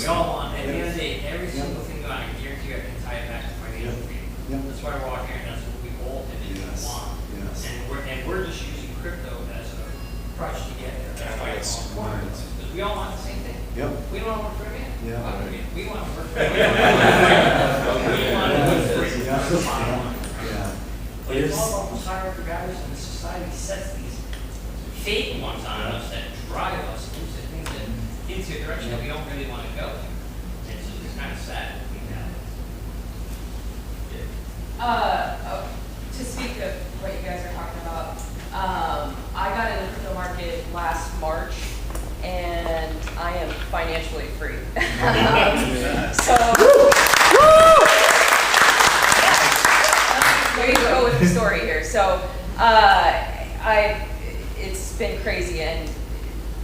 We all want, at the end of the day, every single thing I guarantee you I can tie it back to financial freedom. That's why we're all here, and that's what we ultimately want. And we're just using crypto as a crutch to get there. That's why it's so important. Because we all want the same thing. We don't want to work for a man. We want to work for a man. We want to work for a man. But it's all about those hierarchy values, and society sets these fake ones on us that drive us into things that into a direction that we don't really want to go. And it's kind of sad. To speak of what you guys are talking about, I got in the crypto market last March, and I am financially free. Let me go with the story here. So, it's been crazy, and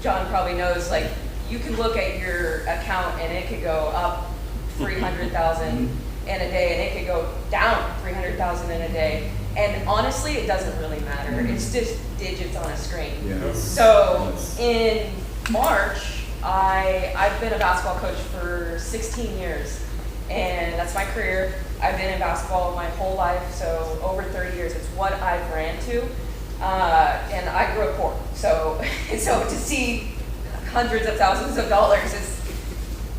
John probably knows, like, you can look at your account and it could go up 300,000 in a day, and it could go down 300,000 in a day. And honestly, it doesn't really matter. It's just digits on a screen. So in March, I've been a basketball coach for 16 years, and that's my career. I've been in basketball my whole life, so over 30 years. It's what I've ran to, and I grew up poor. So to see hundreds of thousands of dollars is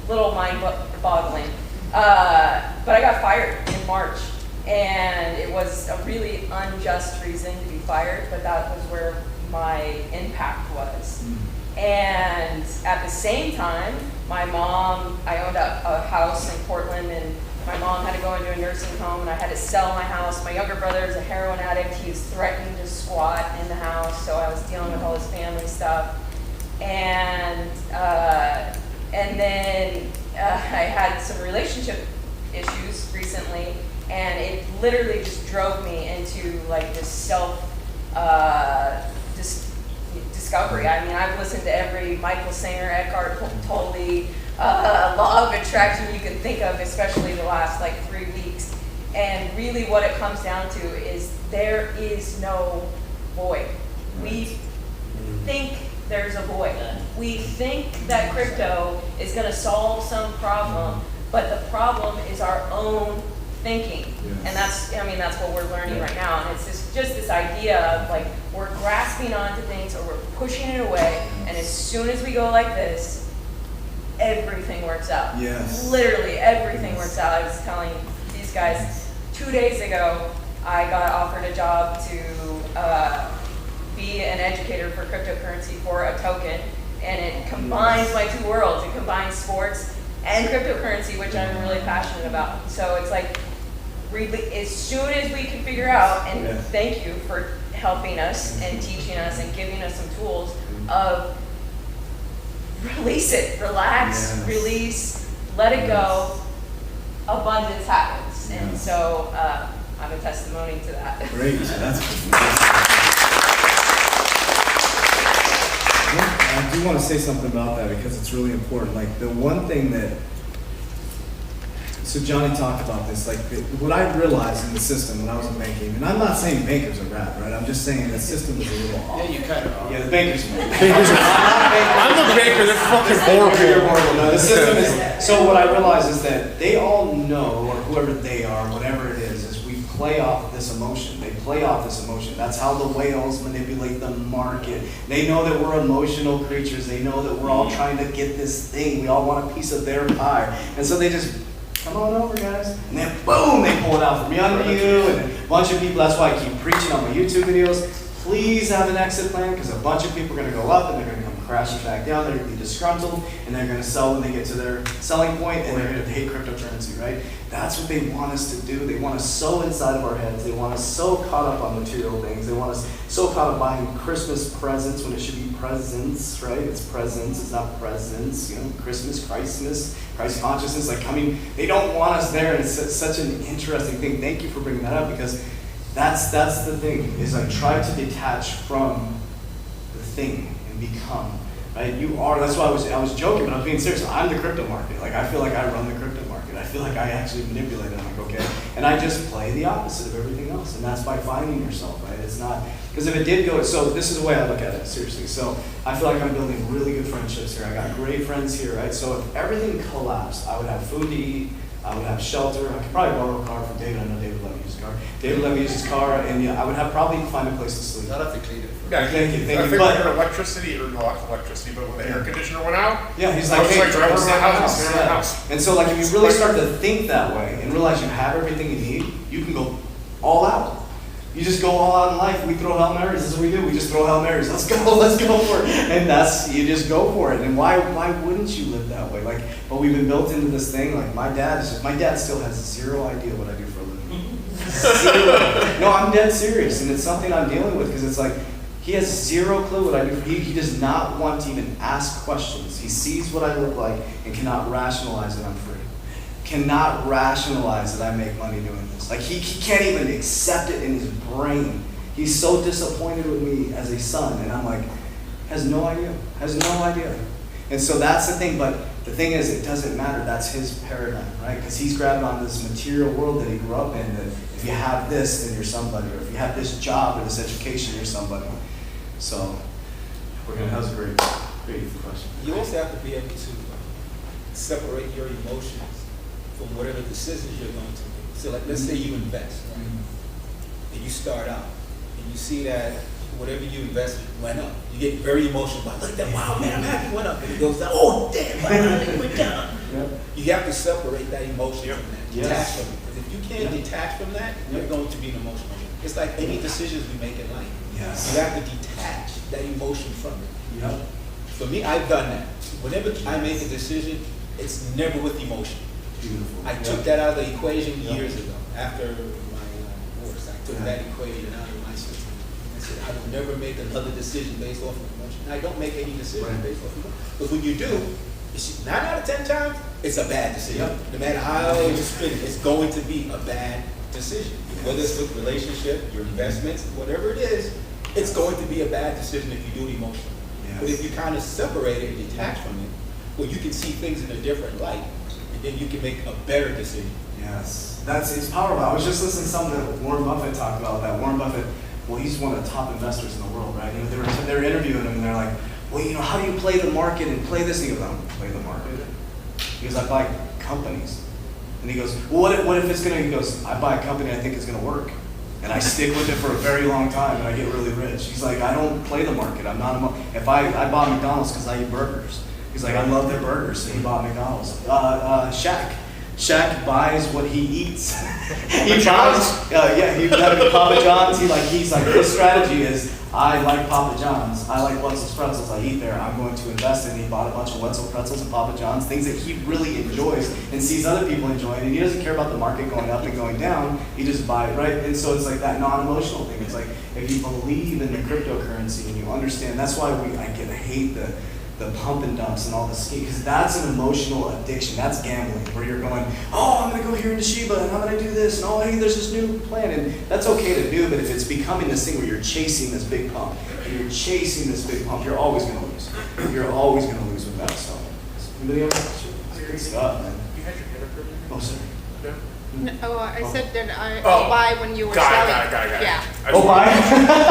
a little mind-boggling. But I got fired in March, and it was a really unjust reason to be fired, but that was where my impact was. And at the same time, my mom, I owned a house in Portland, and my mom had to go into a nursing home, and I had to sell my house. My younger brother is a heroin addict. He was threatening to squat in the house, so I was dealing with all his family stuff. And then I had some relationship issues recently, and it literally just drove me into like this discovery. I mean, I've listened to every Michael Singer, Eckhart Tolle, law of attraction you can think of, especially the last like 3 weeks. And really what it comes down to is there is no void. We think there's a void. We think that crypto is going to solve some problem, but the problem is our own thinking. And that's what we're learning right now. And it's just this idea of like, we're grasping onto things or we're pushing it away, and as soon as we go like this, everything works out. Literally everything works out. I was telling these guys 2 days ago, I got offered a job to be an educator for cryptocurrency for a token, and it combines my two worlds. It combines sports and cryptocurrency, which I'm really passionate about. So it's like, really, as soon as we can figure out, and thank you for helping us and teaching us and giving us some tools of release it, relax, release, let it go, abundance happens. And so I'm a testimony to that. Great, that's I do want to say something about that because it's really important. Like the one thing that, so Johnny talked about this, like what I realized in the system when I was in banking, and I'm not saying bankers are bad, right? I'm just saying the system is a little off. Yeah, you kind of are. Yeah, the bankers are bad. I'm a banker, they're fucking horrible. No, the system is, so what I realized is that they all know, or whoever they are, whatever it is we play off this emotion. They play off this emotion. That's how the whales manipulate the market. They know that we're emotional creatures. They know that we're all trying to get this thing. We all want a piece of their pie. And so they just, come on over, guys. And then boom, they pull it out from under you. And a bunch of people, that's why I keep preaching on my YouTube videos. Please have an exit plan, because a bunch of people are going to go up and they're going to come crashing back down. They're going to be disgruntled, and they're going to sell when they get to their selling point, and they're going to hate cryptocurrency, right? That's what they want us to do. They want us so inside of our heads. They want us so caught up on material things. They want us so caught up buying Christmas presents when it should be presents, right? It's presents, it's not presents. You know, Christmas, Christ consciousness, like coming. They don't want us there, and it's such an interesting thing. Thank you for bringing that up, because that's the thing, is I try to detach from the thing and become, right? You are. That's why I was joking, but I was being serious. I'm the crypto market. Like I feel like I run the crypto market. I feel like I actually manipulate it. I'm like, okay, and I just play the opposite of everything else, and that's by finding yourself, right? It's not because if it did go. So this is the way I look at it, seriously. So I feel like I'm building really good friendships here. I got great friends here, right? So if everything collapsed, I would have food to eat. I would have shelter. I could probably borrow a car from David. I know David Levy uses a car. David Levy uses his car, and yeah, I would have probably find a place to sleep. Not if they clean it. Yeah, Thank you. I think But- your electricity, or not electricity, but when the air conditioner went out, Yeah, he's I like, was hey, like driving stay around in my my house, stay in my Yeah. house. And so like if you really start to think that way and realize you have everything you need, you can go all out. You just go all out in life. We throw Hail Marys. This is what we do. We just throw Hail Marys. Let's go for it. And you just go for it. And why wouldn't you live that way? Like, but we've been built into this thing. Like my dad still has zero idea what I do for a living. Zero. No, I'm dead serious. And it's something I'm dealing with because it's like, he has zero clue what I do. He does not want to even ask questions. He sees what I look like and cannot rationalize that I'm free. Cannot rationalize that I make money doing this. Like he can't even accept it in his brain. He's so disappointed with me as a son, and I'm like, has no idea. And so that's the thing, but the thing is, it doesn't matter. That's his paradigm, right? Because he's grabbed on this material world that he grew up in, that if you have this, then you're somebody, or if you have this job or this education, you're somebody. So that was a great question. You also have to be able to separate your emotions from whatever decisions you're going to make. So like, let's say you invest, right? And you start out, and you see that whatever you invested went up. You get very emotional about, look at that, wow, man, I'm happy it went up. And it goes down, oh, damn, wow, it went down. Yep. You have to separate that emotion from that, Yes. detach from it. Because if you can't detach from that, you're going to be an emotional. It's like any decisions we make in life. Yes. You have to detach that emotion from it. Yep. For me, I've done that. Whenever I make a decision, it's never with emotion. Beautiful. I took that out of the equation years ago, after my divorce. I took that equation out of my system. I said, I will never make another decision based off of emotion. And I don't make any decision based off of emotion. But when you do, it's 9 out of 10 times, it's a bad decision. No matter how you spin it, it's going to be a bad decision. Whether it's with relationship, your investments, whatever it is, it's going to be a bad decision if you do it emotionally. Yes. But if you kind of separate it and detach from it, well, you can see things in a different light, and then you can make a better decision. Yes, it's powerful. I was just listening to something that Warren Buffett talked about. That Warren Buffett, well, he's one of the top investors in the world, right? You know, they were interviewing him, and they're like, well, you know, how do you play the market and play this? And he goes, I don't play the market. He goes, I buy companies. And he goes, well, what if it's gonna? He goes, I buy a company I think is gonna work, and I stick with it for a very long time, and I get really rich. He's like, I don't play the market. I'm not if I bought McDonald's because I eat burgers. He's like, I love their burgers, so he bought McDonald's. Shaq buys what he eats. He buys, he had Papa John's. He's like, his strategy is, I like Papa John's. I like Wetzel's pretzels. I eat there. I'm going to invest in. He bought a bunch of Wetzel pretzels and Papa John's, things that he really enjoys and sees other people enjoying. And he doesn't care about the market going up and going down. He just buys, right? And so it's like that non-emotional thing. It's like if you believe in the cryptocurrency and you understand, that's why I hate the pump and dumps and all this, because that's an emotional addiction. That's gambling, where you're going, oh, I'm going to go here into Shiba, and I'm going to do this, and oh, hey, there's this new plan, and that's okay to do, but if it's becoming this thing where you're chasing this big pump, you're always going to lose. You're always going to lose with that stuff. Anybody else? It's great stuff, man. You had your hand up there? Oh, sorry. No? No, I said that I'll buy when you were Got selling. it. Yeah. I just Bye.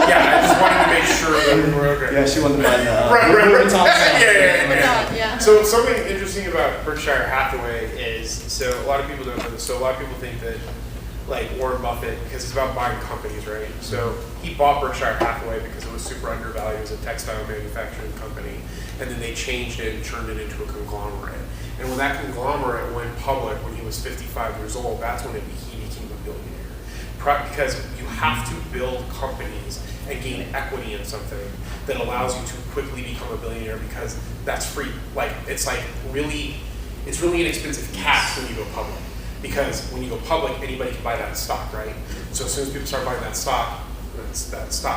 Yeah, I just wanted to make sure that we were okay. Yeah, she wanted to buy the Right. Louis Vuitton stuff. Yeah. So something interesting about Berkshire Hathaway is, so a lot of people don't know this, so a lot of people think that like Warren Buffett, because it's about buying companies, right? So he bought Berkshire Hathaway because it was super undervalued as a textile manufacturing company, and then they changed it and turned it into a conglomerate. And when that conglomerate went public when he was 55 years old, that's when he became a billionaire. Because you have to build companies and gain equity in something that allows you to quickly become a billionaire, because that's free. Like, it's really inexpensive cash when you go public. Because when you go public, anybody can buy that stock, right? So as soon as people start buying that stock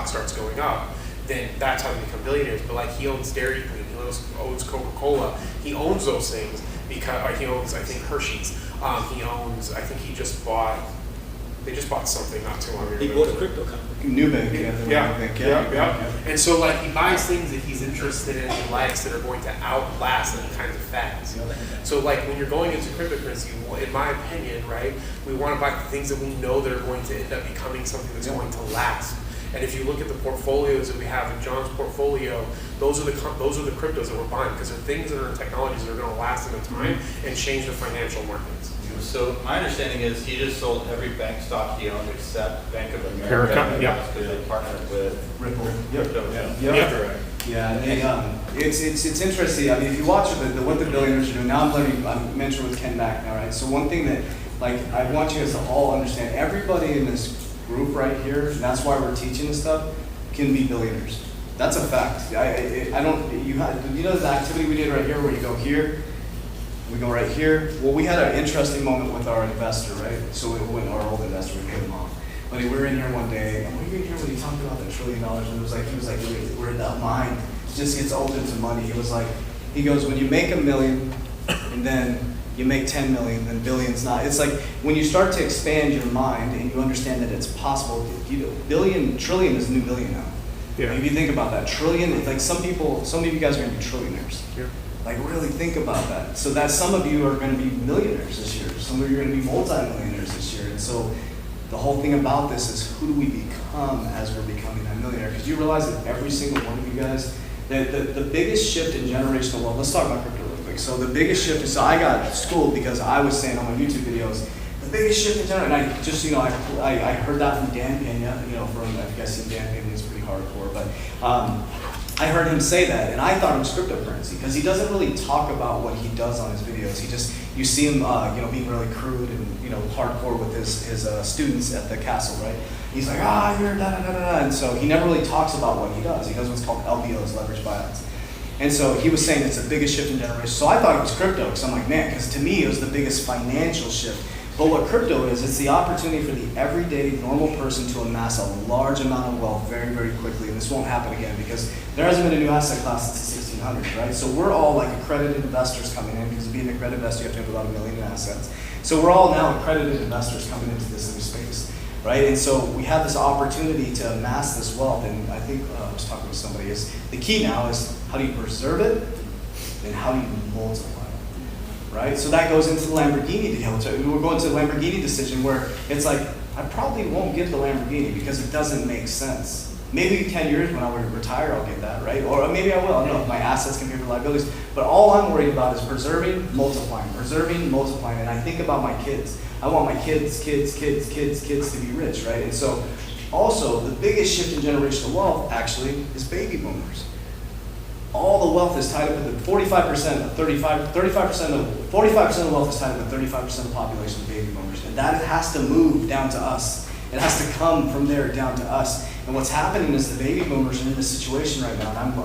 starts going up, then that's how they become billionaires. But like, he owns Dairy Queen, he owns Coca-Cola, he owns those things because he owns, I think, Hershey's. He owns, I think he just bought They just bought something not too long ago. He bought a crypto company. Nubank, Yeah. And so like he buys things that he's interested in and likes that are going to outlast any kinds of fads. So like when you're going into cryptocurrency, in my opinion, right, we want to buy things that we know that are going to end up becoming something that's going to last. And if you look at the portfolios that we have in John's portfolio, those are the cryptos that we're buying because they're things that are technologies that are going to last in the time and change the financial markets. So my understanding is he just sold every bank stock he owned except Bank of America. Yeah. Because they partnered with Ripple. crypto. Yeah, and it's interesting. I mean, if you watch what the billionaires are doing, now I'm mentioning with Ken Mack now, right? So one thing that, like, I want you guys to all understand, everybody in this group right here, and that's why we're teaching this stuff, can be billionaires. That's a fact. I don't, you know the activity we did right here where you go here, we go right here. Well, we had an interesting moment with our investor, right? So we went, our old investor, we paid him off. But we were in here one day, and we were in here when he talked about the $1 trillion, and he was like, we're in that mind. It just gets open to money. He goes, when you make $1 million, and then you make 10 million, then billions not. It's like when you start to expand your mind and you understand that it's possible, trillion is the new billion now. Yeah. Like if you think about that, trillion, it's like some of you guys are gonna be trillionaires. Yeah. Like really think about that. So that some of you are gonna be millionaires this year. Some of you are gonna be multi-millionaires this year. And so the whole thing about this is who do we become as we're becoming that millionaire? Because you realize that every single one of you guys, the biggest shift in generational wealth, let's talk about crypto real quick. So the biggest shift is, so I got schooled because I was saying on my YouTube videos, the biggest shift in generation, and I just, I heard that from Dan Pena, if you guys see Dan Pena, he's pretty hardcore, but I heard him say that, and I thought it was cryptocurrency, because he doesn't really talk about what he does on his videos. You see him, being really crude and, hardcore with his students at the castle, right? He's like, you're da-da-da-da-da, and so he never really talks about what he does. He does what's called LBOs, leverage buyouts. And so he was saying it's the biggest shift in generation. So I thought it was crypto, because I'm like, man, because to me it was the biggest financial shift. But what crypto is, it's the opportunity for the everyday normal person to amass a large amount of wealth very, very quickly. And this won't happen again because there hasn't been a new asset class since the 1600s, right? So we're all like accredited investors coming in, because to be an accredited investor, you have to have about $1 million in assets. So we're all now accredited investors coming into this new space, right? And so we have this opportunity to amass this wealth. And I think I was talking with somebody, is the key now is how do you preserve it and how do you multiply? Right? So that goes into the Lamborghini deal. We're going to the Lamborghini decision where it's like, I probably won't get the Lamborghini because it doesn't make sense. Maybe 10 years when I retire, I'll get that, right? Or maybe I will. I don't know if my assets can pay for liabilities. But all I'm worried about is preserving, multiplying. And I think about my kids. I want my kids to be rich, right? And so also the biggest shift in generational wealth actually is baby boomers. All the wealth is tied up with the 45% of 45% of wealth is tied up with 35% of the population of baby boomers. And that has to move down to us. It has to come from there down to us. And what's happening is the baby boomers are in this situation right now. And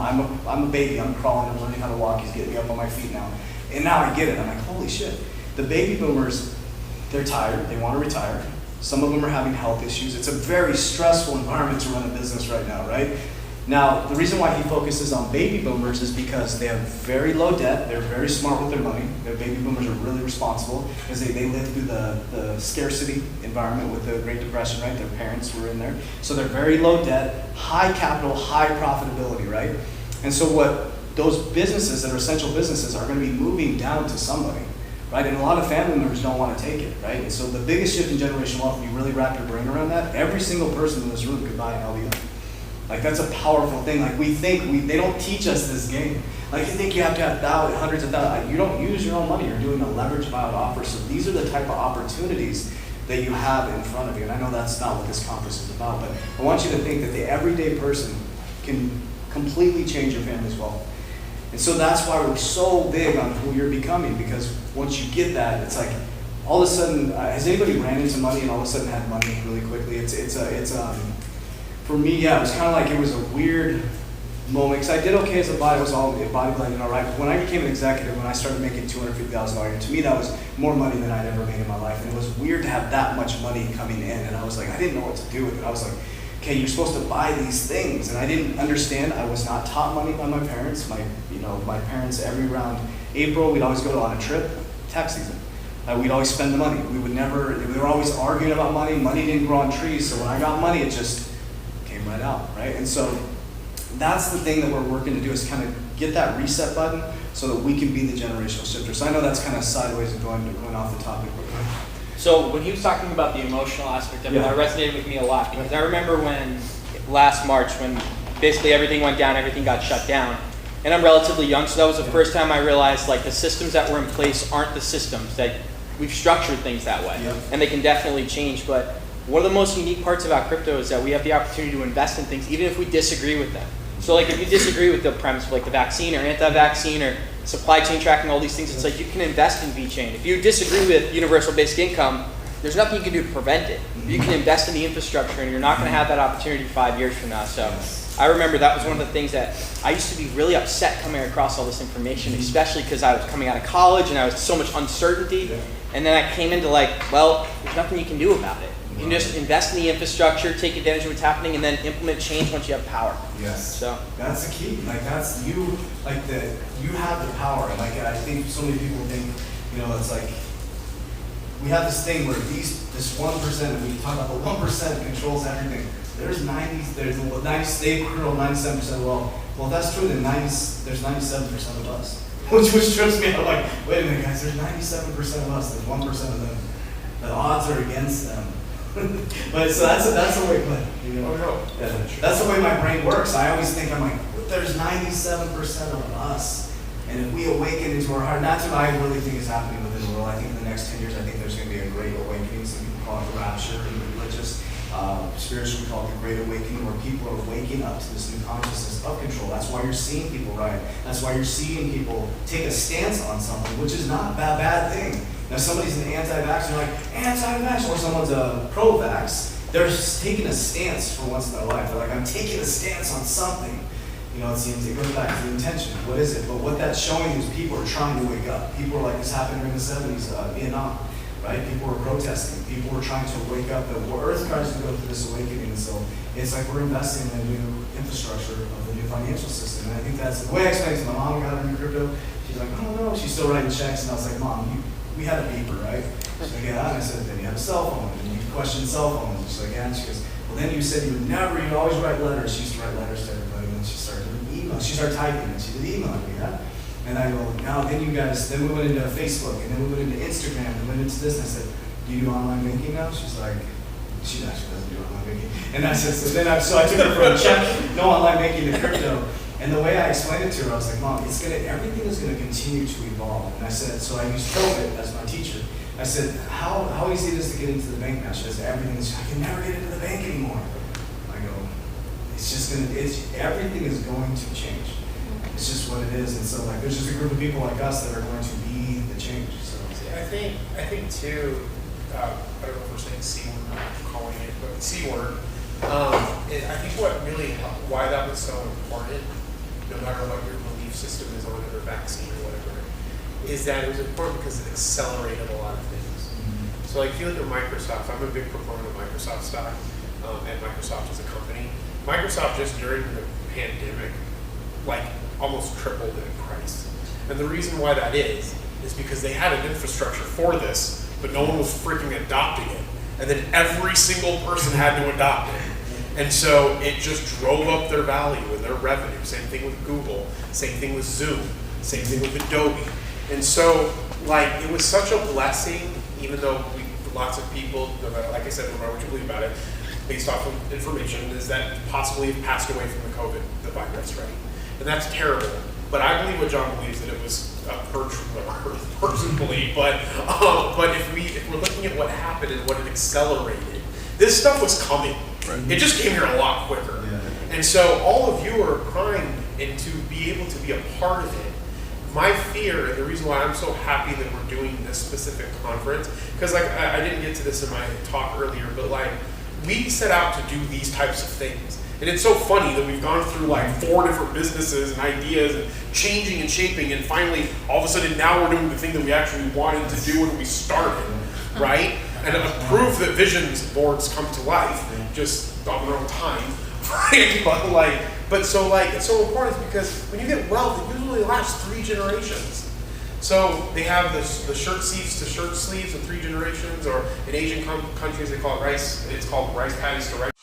I'm a baby, I'm crawling, I'm learning how to walk, he's getting me up on my feet now. And now I get it, I'm like, holy shit. The baby boomers, they're tired, they want to retire. Some of them are having health issues. It's a very stressful environment to run a business right now, right? Now, the reason why he focuses on baby boomers is because they have very low debt, they're very smart with their money, their baby boomers are really responsible because they lived through the scarcity environment with the Great Depression, right? Their parents were in there. So they're very low debt, high capital, high profitability, right? And so what those businesses that are essential businesses are going to be moving down to somebody, right? And a lot of family members don't want to take it, right? And so the biggest shift in generational wealth, if you really wrap your brain around that, every single person in this room could buy an LBO. Like that's a powerful thing. Like they don't teach us this game. Like you think you have to have hundreds of thousands. You don't use your own money. You're doing a leverage buyout offer. So these are the type of opportunities that you have in front of you. And I know that's not what this conference is about, but I want you to think that the everyday person can completely change your family's wealth. And so that's why we're so big on who you're becoming, because once you get that, it's like all of a sudden, has anybody ran into money and all of a sudden had money really quickly? For me, yeah, it was kind of like it was a weird moment, because I did okay as a body, I was all bodybuilding all right, but when I became an executive, when I started making $250,000 a year, to me that was more money than I'd ever made in my life, and it was weird to have that much money coming in, and I was like, I didn't know what to do with it. I was like, okay, you're supposed to buy these things, and I didn't understand. I was not taught money by my parents. My parents, every around April, we'd always go on a trip, tax season. we'd always spend the money. We were always arguing about money. Money didn't grow on trees, so when I got money, it just came right out, right? And so that's the thing that we're working to do, is kind of get that reset button so that we can be the generational shifter. So I know that's kind of sideways and going off the topic. So when he was talking about the emotional aspect of it, Yeah. that resonated with me a lot, because I remember when last March, when basically everything went down, everything got shut down, and I'm relatively young, so that was the first time I realized like the systems that were in place aren't the systems that we've structured things that way, Yeah. and they can definitely change. But one of the most unique parts about crypto is that we have the opportunity to invest in things even if we disagree with them. So like if you disagree with the premise of like the vaccine or anti-vaccine or supply chain tracking, all these things, it's like you can invest in VeChain. If you disagree with universal basic income, there's nothing you can do to prevent it. You can invest in the infrastructure, and you're not going to have that opportunity 5 years from now. So I remember that was one of the things that I used to be really upset coming across all this information, especially because I was coming out of college and I was so much uncertainty. And then I came into like, well, there's nothing you can do about it. You can just invest in the infrastructure, take advantage of what's happening, and then implement change once you have power. Yes. So that's the key. Like that's you. Like you have the power. Like I think so many people think, it's like we have this thing where this 1%. We talk about the 1% controls everything. There's 90. They control 97% of the world. Well, if that's true, then there's 97% of us. Which trips me out. Like, wait a minute, guys. There's 97% of us. There's 1% of them. The odds are against them. But so that's the way. That's the way my brain works. I always think there's 97% of us, and if we awaken into our heart, that's what I really think is happening within the world. I think in the next 10 years, I think there's going to be a great awakening. Some people call it rapture, and religious, spiritual, we call it the great awakening, where people are waking up to this new consciousness of control. That's why you're seeing people riot. That's why you're seeing people take a stance on something, which is not a bad thing. Now, somebody's an anti-vax, you're like, anti-vax, or someone's a pro-vax, they're just taking a stance for once in their life. They're like, I'm taking a stance on something. It goes back to the intention. What is it? But what that's showing is people are trying to wake up. People are like, this happened during the 70s, Vietnam, right? People were protesting. People were trying to wake up. The Earth tries to go through this awakening. And so it's like we're investing in a new infrastructure of the new financial system. And I think that's the way I explained it to my mom. Got her into crypto. She's like, oh no. She's still writing checks. And I was like, Mom, we had a beeper, right? She's like, yeah. And I said, then you have a cell phone. And you question cell phones. She's like, yeah. And she goes, well, then you said you'd always write letters. She used to write letters to everybody. And then she started doing email. She started typing and she did emailing me, yeah? And I go, now then we went into Facebook, and then we went into Instagram, and went into this. And I said, do you do online banking now? She's like, she actually doesn't do online banking. And I said, so I took her from a check, no online banking to crypto. And the way I explained it to her, I was like, Mom, everything is going to continue to evolve. And I said, so I used COVID as my teacher. I said, how easy it is to get into the bank now? She says, I can never get into the bank anymore. I go, everything is going to change. It's just what it is. And so there's just a group of people like us that are going to be the change. So I think too, I don't know if we're saying C word, or calling it, but C word. I think why that was so important, no matter what your belief system is on it or vaccine or whatever, is that it was important because it accelerated a lot of things. Mm-hmm. So if you look at Microsoft, I'm a big proponent of Microsoft stock, and Microsoft as a company. Microsoft just during the pandemic, almost tripled in price. And the reason why that is because they had an infrastructure for this, but no one was freaking adopting it. And then every single person had to adopt it. And so it just drove up their value and their revenue. Same thing with Google, same thing with Zoom, same thing with Adobe. And so it was such a blessing, even though lots of people, no matter, like I said, no matter what you believe about it, based off of information, is that possibly have passed away from the virus, right? And that's terrible. But I believe what John believes, that it was a purge from the earth, personally. But if we're looking at what happened and what it accelerated, this stuff was coming. Right. It just came here a lot quicker. Yeah. And so all of you are primed and to be able to be a part of it. My fear, and the reason why I'm so happy that we're doing this specific conference, because I didn't get to this in my talk earlier, but we set out to do these types of things. And it's so funny that we've gone through 4 different businesses and ideas and changing and shaping, and finally, all of a sudden, now we're doing the thing that we actually wanted to do when we started, right? And prove that visions boards come to life just on their own time, right? But it's so important because when you get wealth, it usually lasts 3 generations. So they have the shirt sleeves to shirt sleeves in 3 generations, or in Asian countries they call it rice. It's called rice patties to rice.